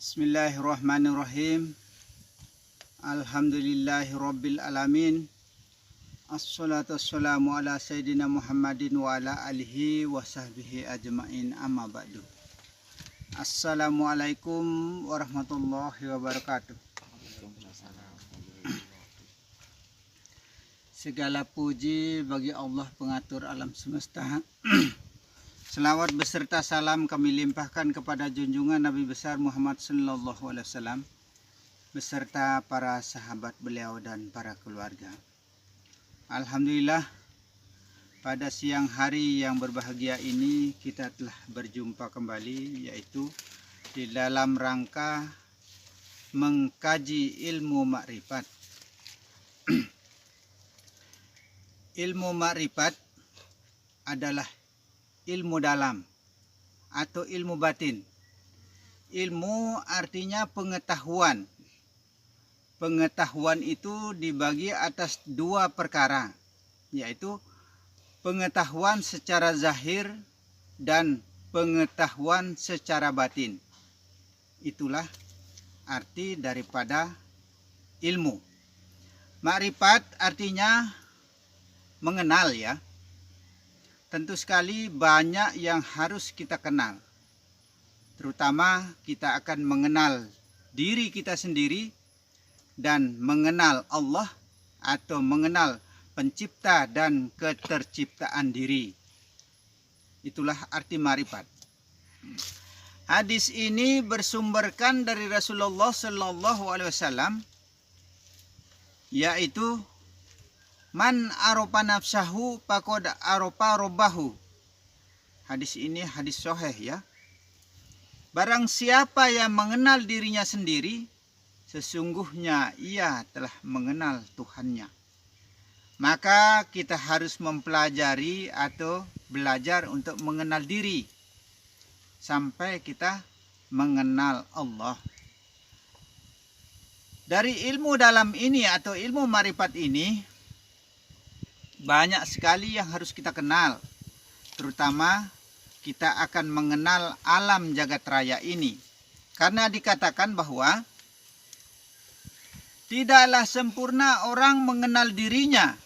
Bismillahirrahmanirrahim. Alhamdulillahirabbil alamin. Assalatu wassalamu ala sayyidina Muhammadin wa ala alihi wa sahbihi ajmain, amma ba'du. Assalamualaikum warahmatullahi wabarakatuh. Segala puji bagi Allah pengatur alam semesta. Selawat beserta salam kami limpahkan kepada junjungan Nabi besar Muhammad sallallahu alaihi wasallam beserta para sahabat beliau dan para keluarga. Alhamdulillah, pada siang hari yang berbahagia ini kita telah berjumpa kembali, yaitu di dalam rangka mengkaji ilmu makrifat. Ilmu makrifat adalah ilmu dalam atau ilmu batin. Ilmu artinya pengetahuan. Pengetahuan itu dibagi atas dua perkara, yaitu pengetahuan secara zahir dan pengetahuan secara batin. Itulah arti daripada ilmu. Makrifat artinya mengenal, ya. Tentu sekali banyak yang harus kita kenal. Terutama kita akan mengenal diri kita sendiri dan mengenal Allah atau mengenal pencipta dan keterciptaan diri. Itulah arti makrifat. Hadis ini bersumberkan dari Rasulullah sallallahu alaihi wasallam, yaitu man aropa nafsahu faqad aropa robbahu. Hadis ini hadis sahih, ya. Barang siapa yang mengenal dirinya sendiri, sesungguhnya ia telah mengenal Tuhannya. Maka kita harus mempelajari atau belajar untuk mengenal diri sampai kita mengenal Allah. Dari ilmu dalam ini atau ilmu makrifat ini banyak sekali yang harus kita kenal. Terutama kita akan mengenal alam jagat raya ini. Karena dikatakan bahwa tidaklah sempurna orang mengenal dirinya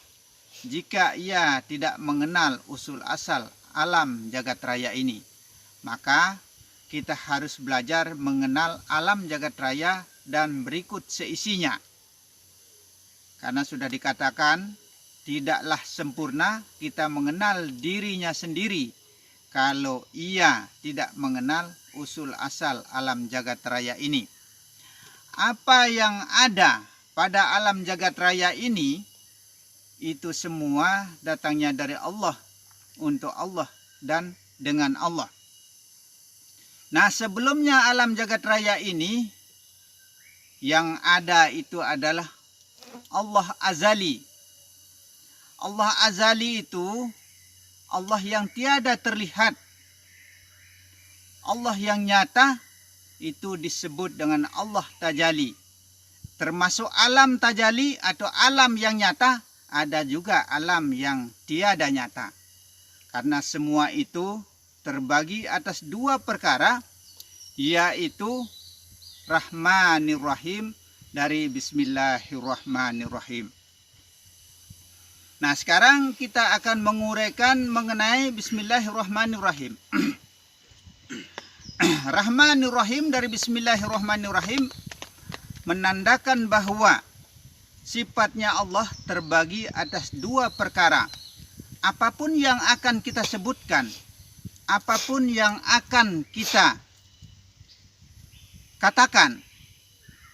jika ia tidak mengenal usul asal alam jagat raya ini. Maka kita harus belajar mengenal alam jagat raya dan berikut seisinya. Karena sudah dikatakan tidaklah sempurna kita mengenal dirinya sendiri kalau ia tidak mengenal usul asal alam jagat raya ini. Apa yang ada pada alam jagat raya ini, itu semua datangnya dari Allah, untuk Allah dan dengan Allah. Nah, sebelumnya alam jagat raya ini yang ada itu adalah Allah azali. Allah azali itu Allah yang tiada terlihat. Allah yang nyata itu disebut dengan Allah tajali. Termasuk alam tajali atau alam yang nyata, ada juga alam yang tiada nyata. Karena semua itu terbagi atas dua perkara, yaitu Rahmanir Rahim dari Bismillahirrahmanirrahim. Nah, sekarang kita akan menguraikan mengenai Bismillahirrahmanirrahim. Rahmanir Rahim dari Bismillahirrahmanirrahim menandakan bahwa sifatnya Allah terbagi atas dua perkara. Apapun yang akan kita sebutkan, apapun yang akan kita katakan,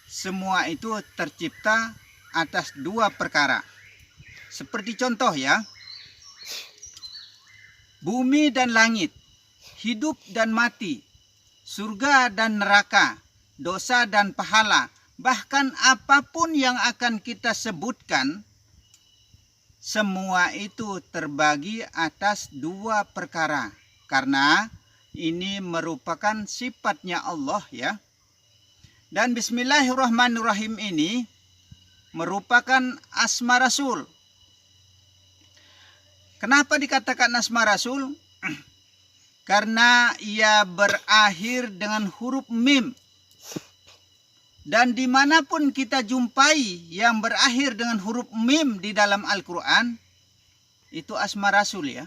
semua itu tercipta atas dua perkara. Seperti contoh, ya, bumi dan langit, hidup dan mati, surga dan neraka, dosa dan pahala, bahkan apapun yang akan kita sebutkan, semua itu terbagi atas dua perkara. Karena ini merupakan sifatnya Allah, ya. Dan Bismillahirrahmanirrahim ini merupakan asma Rasul. Kenapa dikatakan asma Rasul? Karena ia berakhir dengan huruf mim. Dan dimanapun kita jumpai yang berakhir dengan huruf mim di dalam Al-Quran, itu asma Rasul ya.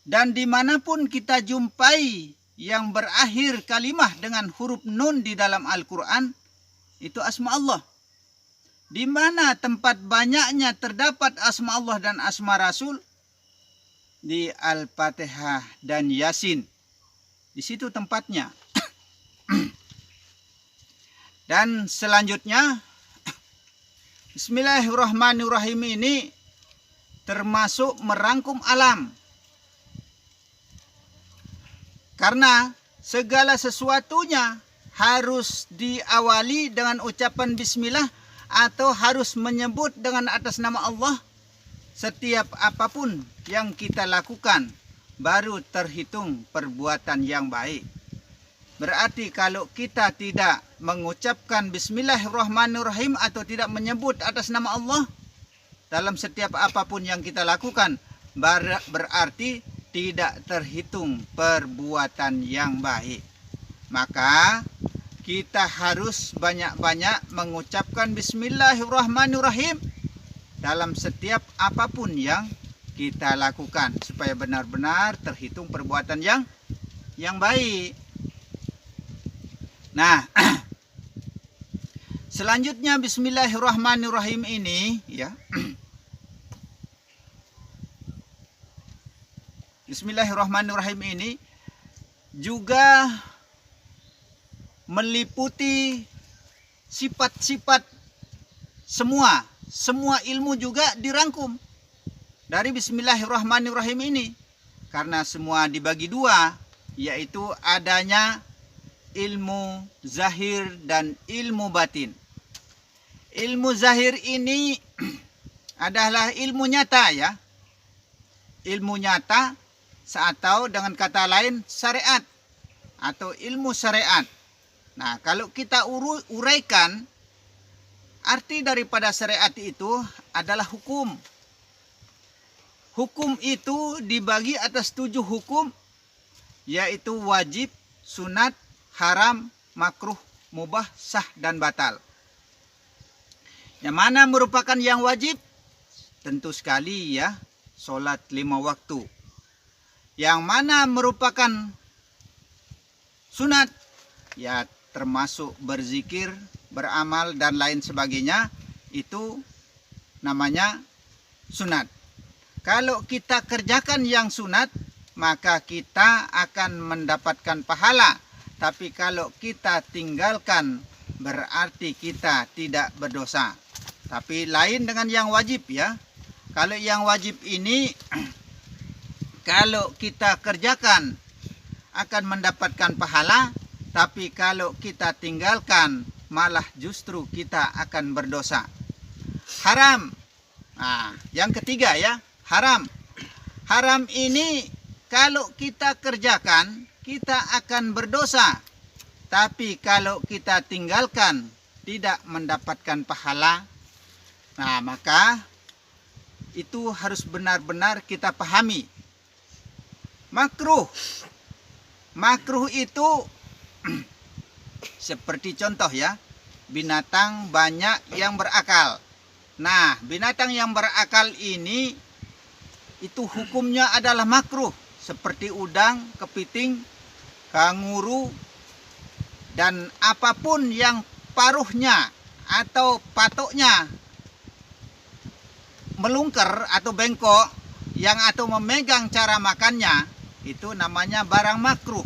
Dan dimanapun kita jumpai yang berakhir kalimah dengan huruf nun di dalam Al-Quran, itu asma Allah. Di mana tempat banyaknya terdapat asma Allah dan asma Rasul? Di Al-Fatihah dan Yasin. Di situ tempatnya. Dan selanjutnya, Bismillahirrahmanirrahim ini termasuk merangkum alam. Karena segala sesuatunya harus diawali dengan ucapan bismillah atau harus menyebut dengan atas nama Allah. Setiap apapun yang kita lakukan baru terhitung perbuatan yang baik. Berarti kalau kita tidak mengucapkan Bismillahirrahmanirrahim atau tidak menyebut atas nama Allah dalam setiap apapun yang kita lakukan, berarti tidak terhitung perbuatan yang baik. Maka kita harus banyak-banyak mengucapkan Bismillahirrahmanirrahim dalam setiap apapun yang kita lakukan supaya benar-benar terhitung perbuatan yang baik. Nah, selanjutnya Bismillahirrahmanirrahim ini ya. Bismillahirrahmanirrahim ini juga meliputi sifat-sifat semua ilmu juga dirangkum dari Bismillahirrahmanirrahim ini. Karena semua dibagi dua, yaitu adanya ilmu zahir dan ilmu batin. Ilmu zahir ini adalah ilmu nyata ya. Ilmu nyata atau dengan kata lain syariat atau ilmu syariat. Nah, kalau kita uraikan, arti daripada syariat itu adalah hukum. Hukum itu dibagi atas 7 hukum, yaitu wajib, sunat, haram, makruh, mubah, sah, dan batal. Yang mana merupakan yang wajib? Tentu sekali ya, sholat 5 waktu. Yang mana merupakan sunat? Ya termasuk berzikir, beramal, dan lain sebagainya. Itu namanya sunat. Kalau kita kerjakan yang sunat, maka kita akan mendapatkan pahala. Tapi kalau kita tinggalkan, berarti kita tidak berdosa. Tapi lain dengan yang wajib ya. Kalau yang wajib ini, kalau kita kerjakan, akan mendapatkan pahala. Tapi kalau kita tinggalkan, malah justru kita akan berdosa. Haram. Nah, yang ketiga ya, haram. Haram ini kalau kita kerjakan, kita akan berdosa. Tapi kalau kita tinggalkan, tidak mendapatkan pahala. Nah, maka itu harus benar-benar kita pahami. Makruh. Makruh itu seperti contoh ya, binatang banyak yang berakal. Nah, binatang yang berakal ini itu hukumnya adalah makruh. Seperti udang, kepiting, kanguru, dan apapun yang paruhnya atau patoknya melungker atau bengkok, yang atau memegang cara makannya, itu namanya barang makruh.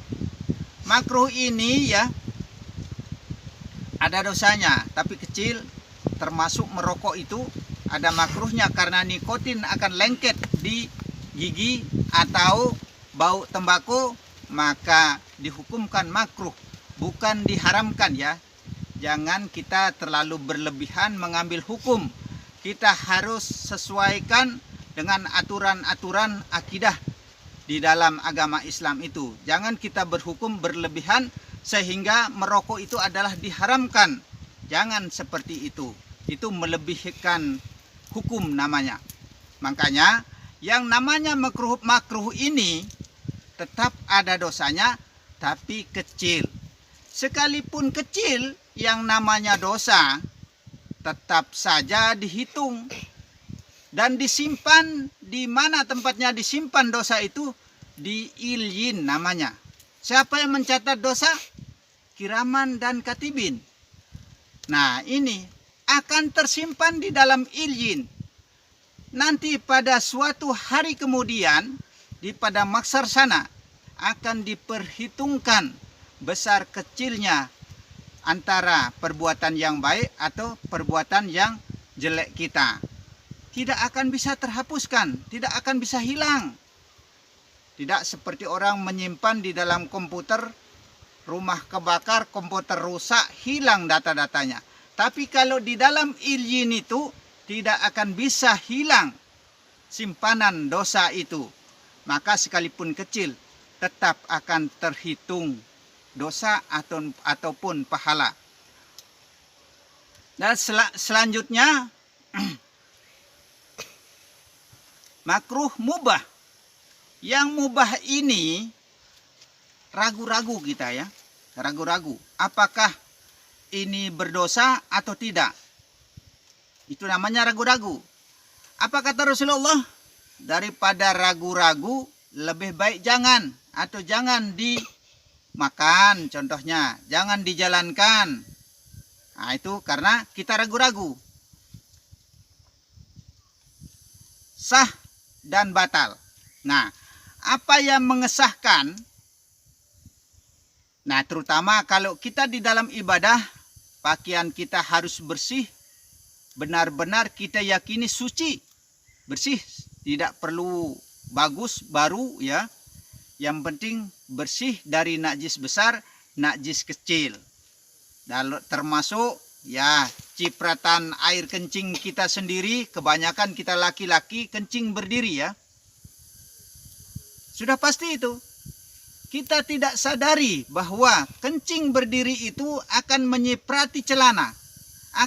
Makruh ini ya ada dosanya, tapi kecil. Termasuk merokok itu ada makruhnya karena nikotin akan lengket di gigi atau bau tembakau, maka dihukumkan makruh, bukan diharamkan ya. Jangan kita terlalu berlebihan mengambil hukum. Kita harus sesuaikan dengan aturan-aturan akidah di dalam agama Islam itu. Jangan kita berhukum berlebihan sehingga merokok itu adalah diharamkan. Jangan seperti itu. Itu melebihkan hukum namanya. Makanya yang namanya makruh ini tetap ada dosanya, tapi kecil. sekalipun kecil yang namanya dosa tetap saja dihitung dan disimpan. Di mana tempatnya disimpan dosa itu? Di ilyin namanya. Siapa yang mencatat dosa? Kiraman dan katibin. Nah, ini akan tersimpan di dalam ilyin. Nanti pada suatu hari kemudian di pada mahsyar sana akan diperhitungkan besar kecilnya antara perbuatan yang baik atau perbuatan yang jelek kita. Tidak akan bisa terhapuskan, tidak akan bisa hilang. Tidak seperti orang menyimpan di dalam komputer, rumah kebakar, komputer rusak, hilang data-datanya. Tapi kalau di dalam ilyin itu tidak akan bisa hilang simpanan dosa itu. Maka sekalipun kecil tetap akan terhitung dosa ataupun pahala. Dan selanjutnya makruh mubah. Yang mubah ini ragu-ragu kita ya. Ragu-ragu. Apakah ini berdosa atau tidak? Itu namanya ragu-ragu. Apa kata Rasulullah? Daripada ragu-ragu lebih baik jangan. Atau jangan dimakan contohnya. Jangan dijalankan. Nah itu karena kita ragu-ragu. Sah dan batal. Nah, apa yang mengesahkan? Nah, terutama kalau kita di dalam ibadah, pakaian kita harus bersih. Benar-benar kita yakini suci. Bersih, tidak perlu bagus, baru ya. Yang penting bersih dari najis besar, najis kecil. Dan termasuk ya cipratan air kencing kita sendiri, kebanyakan kita laki-laki kencing berdiri ya. Sudah pasti itu. Kita tidak sadari bahwa kencing berdiri itu akan menyiprati celana,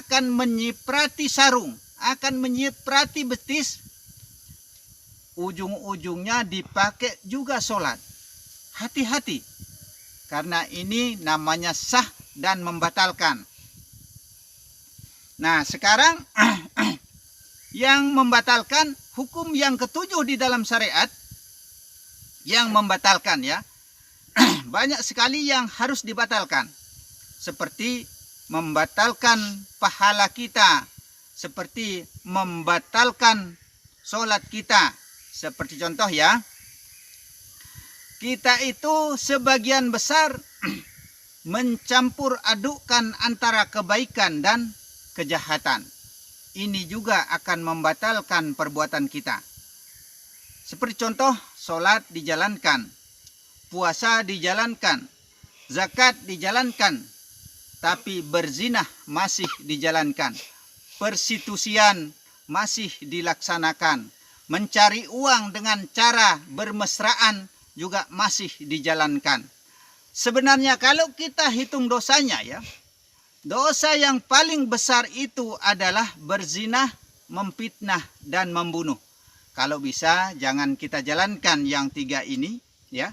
akan menyiprati sarung, akan menyiprati betis. Ujung-ujungnya dipakai juga sholat. Hati-hati. Karena ini namanya sah dan membatalkan. Nah sekarang yang membatalkan hukum yang ketujuh di dalam syariat. Yang membatalkan ya. Banyak sekali yang harus dibatalkan. Seperti membatalkan pahala kita. Seperti membatalkan sholat kita. Seperti contoh ya. Kita itu sebagian besar mencampur adukkan antara kebaikan dan kejahatan. Ini juga akan membatalkan perbuatan kita. Seperti contoh, sholat dijalankan, puasa dijalankan, zakat dijalankan, tapi berzinah masih dijalankan, persitusian masih dilaksanakan, mencari uang dengan cara bermesraan juga masih dijalankan. Sebenarnya kalau kita hitung dosanya ya, dosa yang paling besar itu adalah berzinah, memfitnah, dan membunuh. Kalau bisa jangan kita jalankan yang tiga ini ya.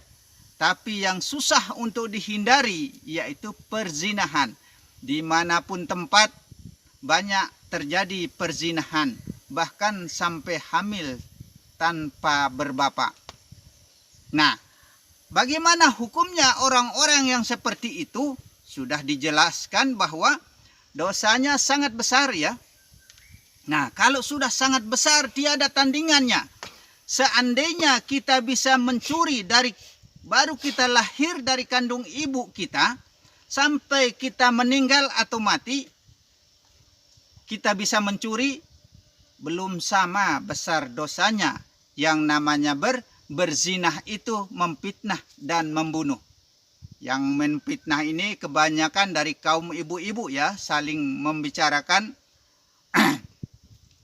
Tapi yang susah untuk dihindari yaitu perzinahan. Dimanapun tempat banyak terjadi perzinahan. Bahkan sampai hamil tanpa berbapak. Nah, bagaimana hukumnya orang-orang yang seperti itu? Sudah dijelaskan bahwa dosanya sangat besar ya. Nah, kalau sudah sangat besar tiada tandingannya. Seandainya kita bisa mencuri baru kita lahir dari kandung ibu kita sampai kita meninggal atau mati, kita bisa mencuri, belum sama besar dosanya yang namanya berzinah itu memfitnah dan membunuh. Yang memfitnah ini kebanyakan dari kaum ibu-ibu ya, saling membicarakan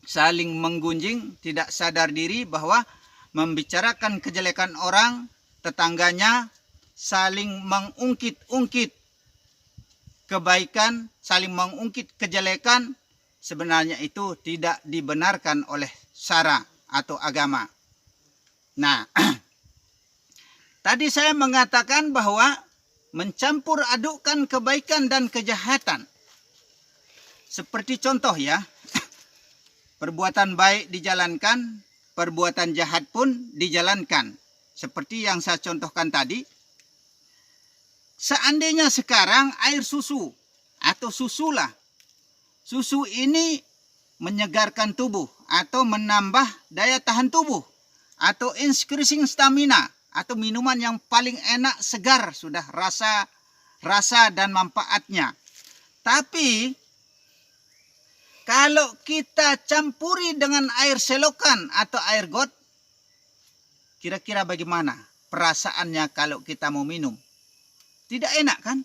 saling menggunjing, tidak sadar diri bahwa membicarakan kejelekan orang, tetangganya, saling mengungkit-ungkit kebaikan, saling mengungkit kejelekan, sebenarnya itu tidak dibenarkan oleh syara atau agama. Nah, tadi saya mengatakan bahwa mencampur adukkan kebaikan dan kejahatan. Seperti contoh ya, perbuatan baik dijalankan, perbuatan jahat pun dijalankan. Seperti yang saya contohkan tadi, seandainya sekarang air susu atau susulah, susu ini menyegarkan tubuh atau menambah daya tahan tubuh atau increasing stamina atau minuman yang paling enak, segar sudah rasa dan manfaatnya. Tapi kalau kita campuri dengan air selokan atau air got, kira-kira bagaimana perasaannya kalau kita mau minum? Tidak enak kan?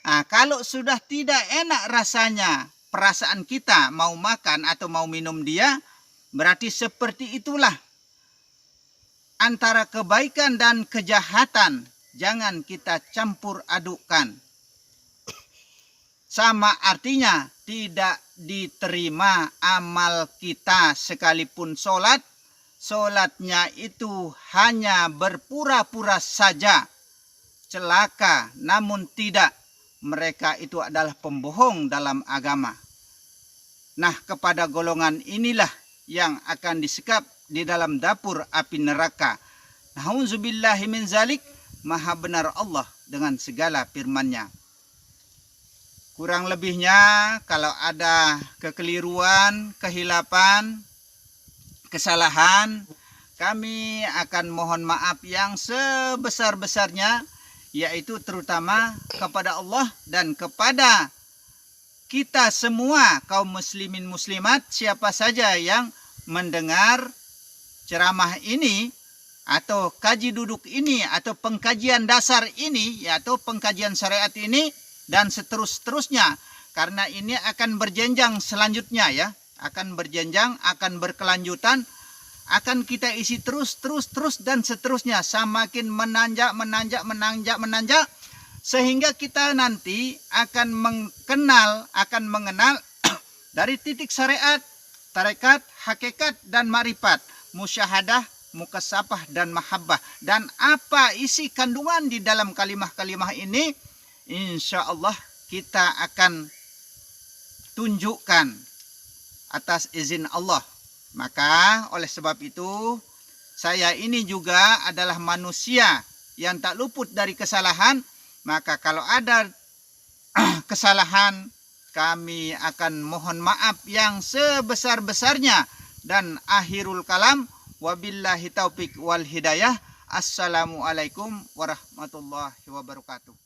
Nah, kalau sudah tidak enak rasanya perasaan kita mau makan atau mau minum dia, berarti seperti itulah antara kebaikan dan kejahatan. Jangan kita campur adukkan. Sama artinya tidak diterima amal kita sekalipun sholat. Sholatnya itu hanya berpura-pura saja. Celaka, namun tidak. Mereka itu adalah pembohong dalam agama. Nah, kepada golongan inilah yang akan disekap di dalam dapur api neraka. Na'udzubillahi min zalik. Maha benar Allah dengan segala firman-Nya. Kurang lebihnya kalau ada kekeliruan, kehilapan, kesalahan, kami akan mohon maaf yang sebesar-besarnya, yaitu terutama kepada Allah dan kepada kita semua kaum muslimin muslimat, siapa saja yang mendengar ceramah ini atau kaji duduk ini atau pengkajian dasar ini, yaitu pengkajian syariat ini dan seterusnya, karena ini akan berjenjang selanjutnya ya, akan berjenjang, akan berkelanjutan, akan kita isi terus dan seterusnya, semakin menanjak sehingga kita nanti akan mengenal dari titik syariat, tarekat, hakikat dan ma'rifat, musyahadah, mukasabah dan mahabbah, dan apa isi kandungan di dalam kalimah-kalimah ini, insya Allah kita akan tunjukkan atas izin Allah. Maka oleh sebab itu, saya ini juga adalah manusia yang tak luput dari kesalahan. Maka kalau ada kesalahan, kami akan mohon maaf yang sebesar-besarnya. Dan akhirul kalam, wabillahi taufik wal hidayah. Assalamualaikum warahmatullahi wabarakatuh.